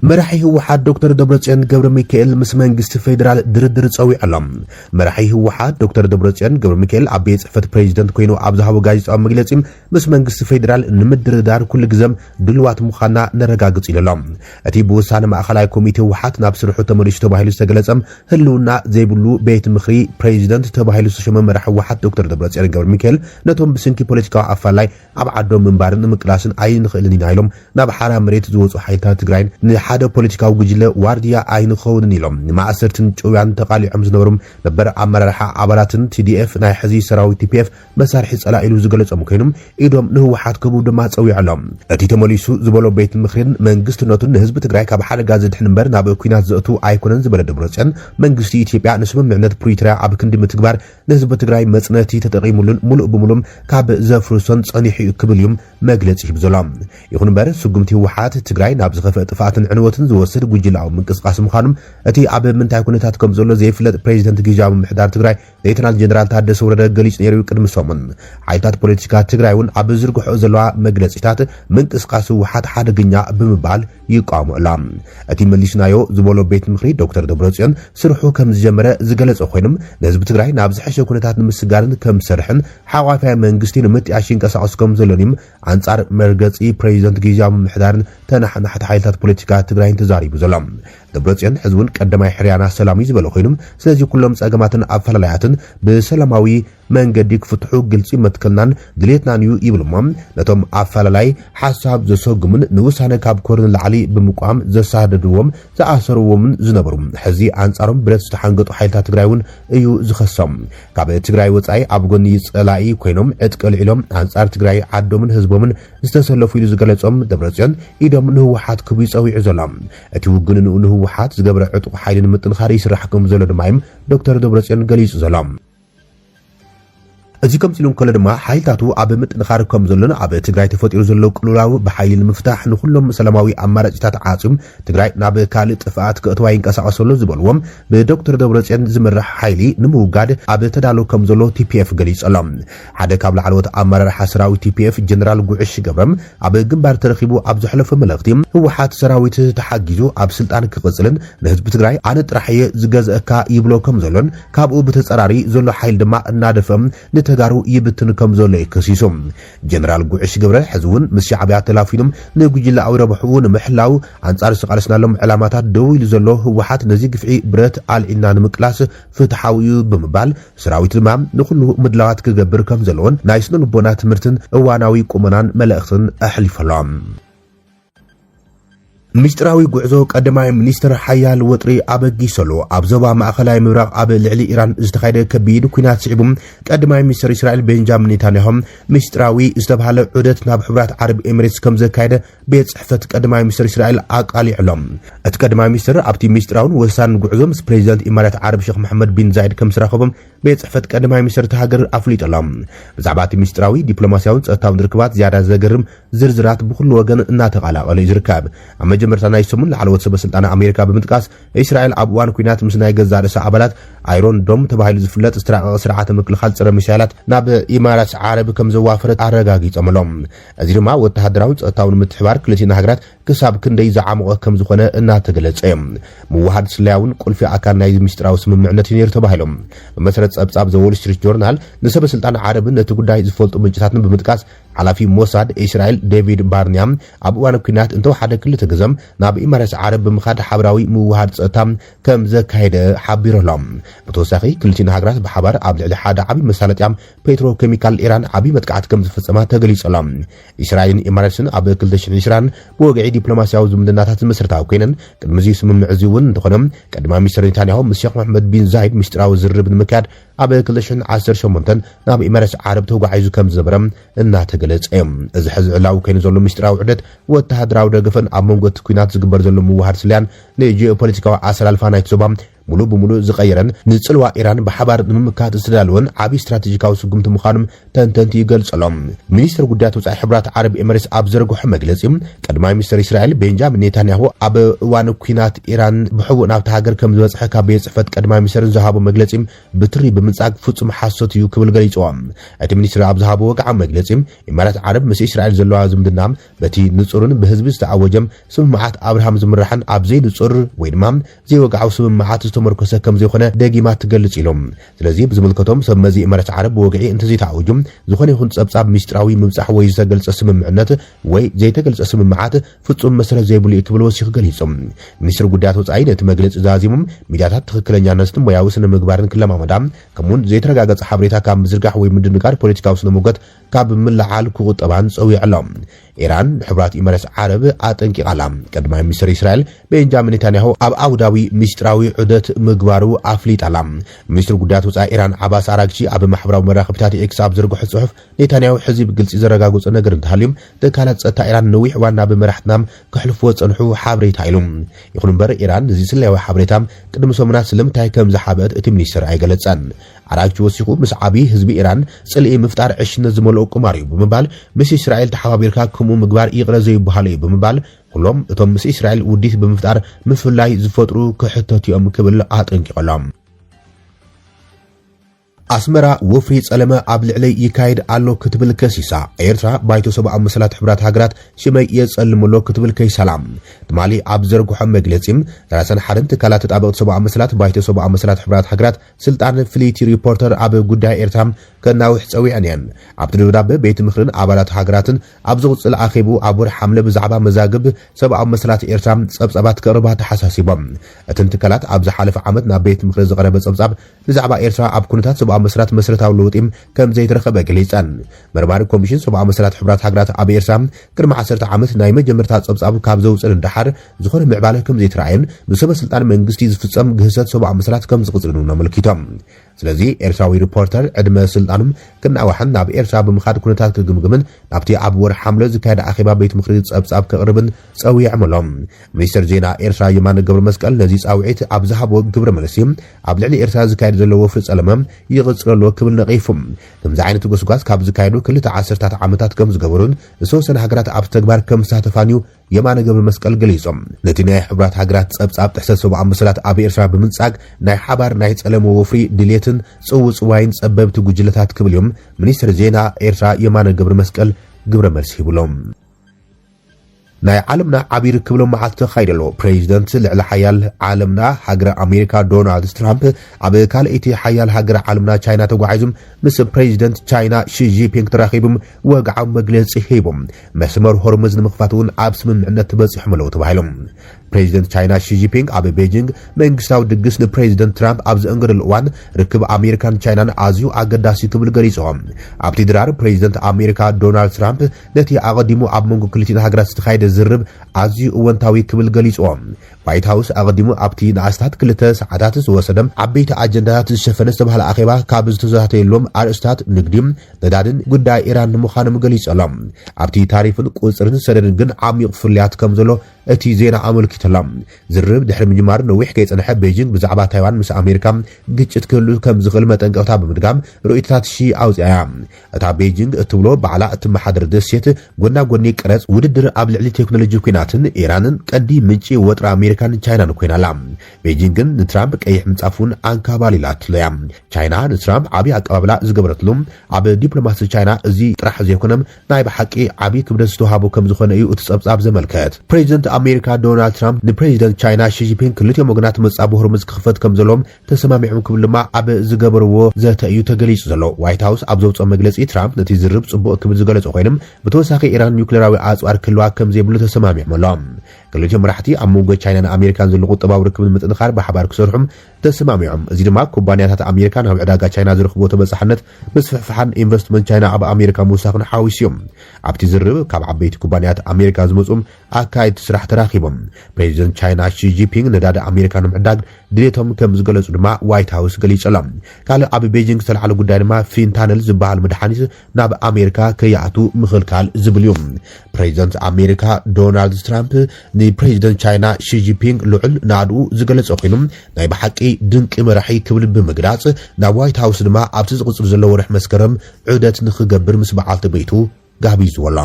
مرحي هوحات دكتور دبرتسيان قبر ميكائيل مس منجست فيدرال دردر تصوي علم مرحي هوحات دكتور دبرتسيان قبر ميكائيل عبيد صحفت بريزيدنت كوينو عبزها وغايز او مجلسيم مس منجست فيدرال نمدر دار كل جزم دلوات مخانا نرقاقص إلى لهم أتي بوسانا مع خلاي كوميتي هوحات نابسر حوتا مريش تباهيلو استقلتهم هلونا زيبلو بيت مخري بريزيدنت تباهيلو سشما مرح هوحات دكتور دبرتسيان قبر ميكائيل نتهم بسنكي بوليتيكا عفالاي عبعدو من بارن مقلاسن عين خيلنين عيلهم ناب حرا مريت زوز وحيتا تقراين نحادو بوليتيكا وجيله وارديا عين خون نيلهم مع أسرتن جوان تقالي عمز نورم نبر عمر رح عباراتن TDF ناي حزي سراوي TPF مسارح سألا إلو زغلص مكينهم إيدهم نهوحات كبو دما تصوي علم أتي تموليسو زبولو بيت المخرين منجست نوتن نهزب تقراي كاب حال غازد حنبر ناب كوينات زأتو ايكونن زبل دبرتسن منجستي إثيوبيا نسمم معنات بريتريا عب كندي متغبار نهزب تقراي مصنتي تتقيمولن ملؤ بملوم كاب زفرسون صنيحي كبليوم مغلص يبزلام يخون بار سغمتي وحات تقراي ناب زخفه طفاتن عنوتن زوسد ጉጅላው ምንቅስቃስ ምዃኑም እቲ ኣብ ምንታይ ኩነታት ከም ዘሎ ዘይፍለጥ ፕሬዝዳንት ጊዜያዊ ምሕዳር ትግራይ ሌተናል ጀነራል ታደሰ ወረደ ገሊጽ ነይሩ ቅድሚ ሰሙን ሓይታት ፖለቲካ ትግራይውን ኣብ ዝርግሑ ዘለዋ መግለጺታት ምንቅስቃስ ውሓት ሓደገኛ ብምባል ይቃወሙላ እቲ መሊስናዮ ዝበሎ ቤት ምኽሪ ዶክተር ደብረጽዮን ስርሑ ከም ዝጀመረ ዝገለጸ ኮይኖም ንህዝቢ ትግራይ ናብ ዝሐሸ ኩነታት ንምስጋርን ከም ሰርሕን ሓዋፋይ መንግስቲ ንምጥያሽ ይንቀሳቐስ ከም ዘለኒም አንጻር መርገጺ ፕሬዝዳንት ጊዜያዊ ምሕዳርን ተናሕናሕቲ ሓይታት ፖለቲካ ትግራይ ተዛሪቡ زلام دبرتسيان حزبون قدماي حريانا سلامي زبلو خينم سلازي كلهم صاغماتن افللاياتن بسلاماوي منغدي كفتحو قلصي متكلنان دليتنا نيو يبلمم نتوم افللاي حساب زسوغمن نوسانه كاب كورن العلي بمقام زساددوم زاسروم زنبرم حزي انصارم برت تحنقطو حيلتا تግራይውን እዩ ዝخصم ካብ ትግራይ ወጻይ ኣብጎኒ ጸላይ ኮይኖም እጥቅል ኢሎም አንጻር ትግራይ ዓዶምን ህዝቦምን ዝተሰለፉ ኢሉ ዝገለጾም ደብረጽዮን ኢዶም ንህወሓት ክቡ ይጸዊዑ ዘሎም እቲ ውግንን ንህወሓት ዝገብረ ዕጡቕ ሓይልን ምጥንኻሪ ይስራሕኩም ዘሎ ድማይም ዶክተር ደብረጽዮን ገሊጹ ዘሎም እዚ ከምሲሉም ከለ ድማ ሓይልታቱ ኣብ ምጥንኻር ከም ዘሎን ኣብ ትግራይ ተፈጢሩ ዘሎ ቅሉላው ብሓይልን ምፍታሕ ንኹሎም ሰላማዊ ኣማራጭታት ዓጽም ትግራይ ናብ ካልእ ጥፍኣት ክእትዋ ይንቀሳቐሰሉ ዝበልዎም ብዶክተር ደብረጽዮን ዝምራሕ ሓይሊ ንምውጋድ ኣብ ተዳሎ ከም ዘሎ TPF ገሊጸሎም ሓደ ካብ ላዕለዎት ኣመራርሓ ሰራዊት TPF ጀነራል ጉዕሽ ገብረም ኣብ ግንባር ተረኺቡ ኣብ ዝሕለፈ መልእኽቲ ህወሓት ሰራዊት ተሓጊዙ ኣብ ስልጣን ክቕጽልን ንህዝቢ ትግራይ ኣነ ጥራሕየ ዝገዝአካ ይብሎ ከም ዘሎን ካብኡ ብተጸራሪ ዘሎ ሓይል ድማ እናደፈም ተጋሩ ይብትን ከም ዘሎ ይከሲሶም ጀነራል ጉዕሽ ገብረ ሕዝውን ምስ ሻዕብያ ተላፊኖም ንጉጅላ አውረብሑ ንምሕላው አንጻር ስቃለስናሎም ዕላማታት ደው ኢሉ ዘሎ ህወሓት ነዚ ግፍዒ ብረት አልዒና ንምቅላስ ፍትሓዊ ብምባል ሰራዊት ድማ ንኹሉ ምድላዋት ክገብር ከም ዘለዎን ናይ ስነ ልቦና ትምህርትን እዋናዊ ቁመናን መልእኽትን ኣሕሊፈሎም مشتراوي غعزو قدماي منستر حيال وطري ابغيسلو ابزوبا ماخلاي مبراق اب لعلي ايران استخايده كبيد كوينات صعبم قدماي مستر اسرائيل بنجامين نتانياهو مشتراوي استبحال عدت ناب حبرات عرب اميريتس كم زكايده بيت صحفت قدماي مستر اسرائيل اقالي علم ات قدماي مستر ابتي مشتراون وسان غعزو مس بريزيدنت امارات عرب شيخ محمد بن زايد كم سراخبم بيت صحفت قدماي مستر تهاجر افليط علم بزعبات مشتراوي دبلوماسياون صتاو دركبات زياده زغرم زرزرات بكل وجن እና ተቃላቀለ ይዝርካብ መጀመርታና ይስሙን ለዓለወት ሰበስልጣና አሜሪካ በመጥቃስ እስራኤል አብዋን ኩናት ምስናይ ገዛ ርዕሰ አባላት አይሮን ዶም ተባሂሉ ዝፍለጥ ስርዓተ ምክልኻል ጽረ ሚሳይላት ናብ ኢማራት ዓረብ ከም ዘዋፈረት አረጋጊጾምሎም እዚ ድማ ወተሃደራዊ ጸጥታውን ምትሕባር ክልቲና ሃገራት ክሳብ ክንደይ ዘዓመቀ ከም ዝኾነ እናተገለጸ ምዋሃድ ስላያውን ቁልፊ አካል ናይ ሚስጥራዊ ስምምዕነት ይነር ተባሂሎም በመሰረት ጸብጻብ ዘ ዎል ስትሪት ጆርናል ለሰበስልጣና ዓረብ ነቲ ጉዳይ ዝፈልጡ ምንጭታትን በመጥቃስ حلافي موساد إسرائيل ديفيد بارنيام أبوان كنات انتو حدا كل تجزم ناب إمارات عرب بمخاد حبراوي موهاد سأتام كم زكايد حبير لهم بتوساقي كلتين هاجرات بحبار عبد الحاد عبي مسالة يام بيترو كيميكال إيران عبي متقعد كم زفصما تجلي سلام إسرائيل إماراتن عبد كل تشن إيران بوجعي دبلوماسيا وزمدنات مسرتها وكينن كمزيس من معزون دخنم كدما مصر نتانياهو الشيخ محمد بن زايد مشتراو زرب المكاد عبد كل تشن 10 شمونتن ناب إمارات عرب توقع عايزو كم زبرم الناتج ገለጽም እዚ ሕዚ ዕላው ከይኑ ዘሎ ሚስጥራዊ ዕደት ወተሃደራዊ ደገፈን ኣብ መንጎት ኩናት ዝግበር ዘሎ ምውሃድ ስልያን ንጂኦፖለቲካዊ ኣሰላልፋ ናይቲ ዞባ ሙሉ በሙሉ ዝቀየረን ንጽልዋ ኢራን በሓባር ንምምካት ዝተዳለወን ዓቢ ስትራቴጂካዊ ስጉምቲ ምዃኑም ተንተንቲ ይገልጸሎም ሚኒስትር ጉዳያት ወጻኢ ሕብራት ዓረብ ኤምሬትስ ኣብ ዘርግሖ መግለጺ ቀዳማይ ሚኒስትር እስራኤል ቤንጃሚን ኔታንያሁ ኣብ እዋን ኩናት ኢራን ብሕቡእ ናብቲ ሃገር ከም ዝበጽሐ ካብ ቤት ጽሕፈት ቀዳማይ ሚኒስትር ዝሃቦ መግለጺ ብትሪ ብምጻግ ፍጹም ሓሶት እዩ ክብል ገሊጾም እቲ ሚኒስትር ኣብ ዝሃቦ ወግዓዊ መግለጺ ኢማራት ዓረብ ምስ እስራኤል ዘለዋ ዝምድና በቲ ንጹርን ብህዝቢ ዝተዓወጀም ስምምዓት አብርሃም ዝምራሕን ኣብ ዘይንጹር ወይ ድማ ዘይወግዓዊ ስምምዓት ዝተመርኮሰ ከም ዘይኾነ ደጊማ ትገልጽ ኢሎም ስለዚ ብዝምልከቶም ሰብ መዚ ኢማራት ዓረብ ወግዒ እንተዘይተዓወጁ ዝኾነ ይኹን ጸብጻብ ሚስጥራዊ ምብጻሕ ወይ ዝተገልጸ ስምምዕነት ወይ ዘይተገልጸ ስምምዓት ፍጹም መሰረት ዘይብሉ እዩ ክብል ወሲኹ ገሊጾም ሚኒስትር ጉዳያት ወጻኢ ነቲ መግለጺ ዛዚሞም ሚድያታት ትክክለኛነትን ሞያዊ ስነ ምግባርን ክለማመዳ ከምኡውን ዘይተረጋገጸ ሓበሬታ ካብ ምዝርጋሕ ወይ ምድንጋር ፖለቲካዊ ስነ ሞገት ካብ ምልዓል ክቁጠባን ጸዊዕሎም ኢራን ሕብራት ኢማራት ዓረብ አጠንቂቃላ ቀዳማይ ሚኒስትር እስራኤል ቤንጃሚን ኔታንያሁ ኣብ አውዳዊ ሚስጥራዊ ዑደት ምግባሩ አፍሊጣላ ሚኒስትር ጉዳያት ወጻኢ ኢራን ዓባስ አራግቺ ኣብ ማሕበራዊ መራኸቢታት ኤክስ ኣብ ዘርግሖ ጽሑፍ ኔታንያሁ ሕዚ ብግልጽ ዘረጋግጾ ነገር እንተሃልዮም ተካላት ጸጥታ ኢራን ነዊሕ ዋና ብመራሕትናም ክሕልፍዎ ጸንሑ ሓበሬታ ኢሎም ይኹን እምበር ኢራን እዚ ስላዊ ሓበሬታ ቅድሚ ሰሙናት ስለምንታይ ከም ዝሓበአት እቲ ሚኒስትር ኣይገለጸን አራግቺ ወሲኹ ምስ ዓቢ ህዝቢ ኢራን ጽልኢ ምፍጣር ዕሽነት ዝመልኦ ቁማር እዩ ብምባል ምስ እስራኤል ተሓባቢርካ ከምኡ ምግባር ይቕረ ዘይበሃል እዩ ብምባል ኩሎም እቶም ምስ እስራኤል ውዲት ብምፍጣር ምፍላይ ዝፈጥሩ ክሕተትዮም ክብል አጠንቂቖሎም አስመራ ወፍሪ ጸለመ ኣብ ልዕሊ ይካይድ ኣሎ ክትብል ከሲሳ ኤርትራ ባይቶ ሰብኣዊ መሰላት ሕብራት ሃገራት ሽመይ የጸልምሎ ክትብል ከይሰላም ትማሊ ኣብ ዘርግሖ መግለጺም 31 ትካላት ተጣበቅቲ ሰብኣዊ መሰላት ባይቶ ሰብኣዊ መሰላት ሕብራት ሃገራት ስልጣን ፍሊቲ ሪፖርተር ኣብ ጉዳይ ኤርትራ ከናውሕ ጸዊዐን እየን ኣብቲ ድብዳቤ ቤት ምክርን ኣባላት ሃገራትን ኣብ ዝቕጽል ኣኼቡ ኣብ ወርሒ ሓምለ ብዛዕባ መዛግብ ሰብኣዊ መሰላት ኤርትራ ጸብጻባት ከቕርባ ተሓሳሲቦም እተን ትካላት ኣብ ዝሓለፈ ዓመት ናብ ቤት ምክሪ ዝቐረበ ጸብጻብ ብዛዕባ ኤርትራ ኣብ ኩነታት ሰብኣዊ መሰላት መሰረታዊ ለውጢም ከም ዘይተረኸበ ገሊጸን መርማሪ ኮሚሽን ሰብኣዊ መሰላት ሕብራት ሃገራት ኣብ ኤርትራ ቅድሚ 10 ዓመት ናይ መጀመርታ ጸብጻብ ካብ ዘውፅን እንዳሓር ዝኾነ ምዕባለ ከም ዘይተረኣየን ብሰበ ስልጣን መንግስቲ ዝፍጸም ግህሰት ሰብኣዊ መሰላት ከም ዝቕጽልን ኣመልኪቶም ስለዚ ኤርትራዊ ሪፖርተር ዕድመ ስልጣኑም ክናዋሕን ናብ ኤርትራ ብምኻድ ኩነታት ክግምግምን ናብቲ ኣብ ወርሒ ሓምለ ዝካየደ ኣኼባ ቤት ምክሪ ጸብጻብ ከቕርብን ጸዊዖም ሚኒስትር ዜና ኤርትራ የማነ ገብረ መስቀል ነዚ ጻውዒት ኣብ ዝሃቦ ግብረ መልሲ ኣብ ልዕሊ ኤርትራ ዝካየድ ዘሎ ወፍሪ ጸለመ ይቕጽረሎ ክብል ነቒፉም ከምዚ ዓይነት ጎስጓስ ካብ ዝካየዱ ክልተ ዓሰርታት ዓመታት ከም ዝገበሩን ዝተወሰነ ሃገራት ኣብ ተግባር ከም ዝሳተፋንዩ የማነ ገብረ መስቀል ገሊጾም ነቲ ናይ ሕብራት ሃገራት ጸብጻብ ጥሕሰት ሰብኣዊ መሰላት ኣብ ኤርትራ ብምንጻግ ናይ ሓባር ናይ ጸለመ ወፍሪ ድሌትን ጽውጽዋይን ጸበብቲ ጉጅለታት ክብል እዮም ሚኒስትር ዜና ኤርትራ የማነ ገብረ መስቀል ግብረ መልሲ ሂብሎም ናይ ዓለምና ዓቢ ርክብሎም መዓልቲ ተኻይደሎ ፕሬዚደንት ልዕሊ ሓያል ዓለምና ሃገር ኣሜሪካ ዶናልድ ትራምፕ ኣብ ካልእቲ ሓያል ሃገር ዓለምና ቻይና ተጓዒዞም ምስ ፕሬዚደንት ቻይና ሺ ጂንፒንግ ተራኺቦም ወግዓዊ መግለጺ ሂቦም መስመር ሆርሙዝ ንምኽፋት እውን ኣብ ስምምዕነት ተበጺሖም ኣለዉ ተባሂሎም ፕሬዚደንት ቻይና ሺ ጂንፒንግ ኣብ ቤጂንግ መንግስታዊ ድግስ ንፕሬዚደንት ትራምፕ ኣብ ዘእንገደሉ እዋን ርክብ ኣሜሪካን ቻይናን ኣዝዩ ኣገዳሲ ክብል ገሊጾም ኣብቲ ድራር ፕሬዚደንት ኣሜሪካ ዶናልድ ትራምፕ ነቲ ኣቐዲሙ ኣብ መንጎ ክልቲአን ሃገራት ዝተኻየደ ዝርብ ኣዝዩ እወንታዊ ክብል ገሊጾም ዋይት ሃውስ ኣቐዲሙ ኣብቲ ንኣስታት 2 ሰዓታት ዝወሰደም ዓበይቲ ኣጀንዳታት ዝሸፈነ ዝተባሃለ ኣኼባ ካብ ዝተዛተየሎም ኣርእስታት ንግድን ነዳድን ጉዳይ ኢራን ንምዃኖም ገሊጾሎም ኣብቲ ታሪፍን ቁፅርን ሰደድን ግን ዓሚቕ ፍልያት ከም ዘሎ እቲ ዜና ኣመልኪቶሎም ዝርብ ድሕሪ ምጅማር ነዊሕ ከይጸንሐ ቤጂንግ ብዛዕባ ታይዋን ምስ ኣሜሪካ ግጭት ክህሉ ከም ዝኽእል መጠንቀቕታ ብምድጋም ርእይቶታት ኣውፅያ እታ ቤጂንግ እትብሎ ባዕላ እትመሓደር ደሴት ጎና ጎኒ ቀረጽ ውድድር ኣብ ልዕሊ ቴክኖሎጂ ኩናትን ኢራንን ቀንዲ ምንጪ ወጥሪ ኣሜሪካን ቻይናን ኮይናላ ቤጂንግን ንትራምፕ ቀይሕ ምንጻፉን አንካባሊላትለያ ቻይና ንትራምፕ ዓቢ ኣቀባብላ ዝገበረትሉ ኣብ ዲፕሎማሲ ቻይና እዚ ጥራሕ ዘይኮነም ናይ ብሓቂ ዓቢ ክብደት ዝተዋሃቦ ከም ዝኾነ እዩ እቲ ጸብጻብ ዘመልከት ፕሬዚደንት ኣሜሪካ ዶናልድ ትራምፕ ንፕሬዚደንት ቻይና ሺ ጂንፒንግ ክልቲኦም ወገናት መጻብ ሆርሙዝ ክኽፈት ከም ዘለዎም ተሰማሚዖም ክብል ድማ ኣብ ዝገበርዎ ዘተ እዩ ተገሊጹ ዘሎ ዋይት ሃውስ ኣብ ዘውፅኦ መግለጺ ትራምፕ ነቲ ዝርብ ጽቡቕ ክብል ዝገለጹ ኮይኖም ብተወሳኺ ኢራን ኒውክሌራዊ ኣጽዋር ክህልዋ ከም ዘይብሉ ተሰማሚዖም ኣሎም ክልቲኦም መራሕቲ ኣብ መንጎ ቻይናን ኣሜሪካን ዘሎ ቁጠባዊ ርክብን ምጥንኻር ብሓባር ክሰርሑም ተሰማሚዖም እዚ ድማ ኩባንያታት ኣሜሪካ ናብ ዕዳጋ ቻይና ዝረኽብዎ ተበጻሕነት ምስፍሕፋሕን ኢንቨስትመንት ቻይና ኣብ ኣሜሪካ ምውሳኽን ሓዊስዮም ኣብቲ ዝርብ ካብ ዓበይቲ ኩባንያታት ኣሜሪካ ዝመጹም ኣካይድ ስራሕ ተራኺቦም ፕሬዚደንት ቻይና ሺ ጂንፒንግ ነዳዲ ኣሜሪካ ንምዕዳግ ድሌቶም ከም ዝገለጹ ድማ ዋይት ሃውስ ገሊጾሎም ካልእ ኣብ ቤጂንግ ዝተልዓለ ጉዳይ ድማ ፊንታነል ዝበሃል መድሓኒት ናብ ኣሜሪካ ከይኣቱ ምኽልካል ዝብል እዩ ፕሬዚደንት ኣሜሪካ ዶናልድ ትራምፕ ንፕሬዚደንት ቻይና ሺ ጂንፒንግ ልዑል ናድኡ ዝገለጸ ኮይኑ ናይ ብሓቂ ድንቂ መራሒ ክብል ብምግላጽ ናብ ዋይት ሃውስ ድማ ኣብቲ ዝቕጽል ዘሎ ወርሒ መስከረም ዑደት ንኽገብር ምስ በዓልቲ ቤቱ ጋቢዝዎላ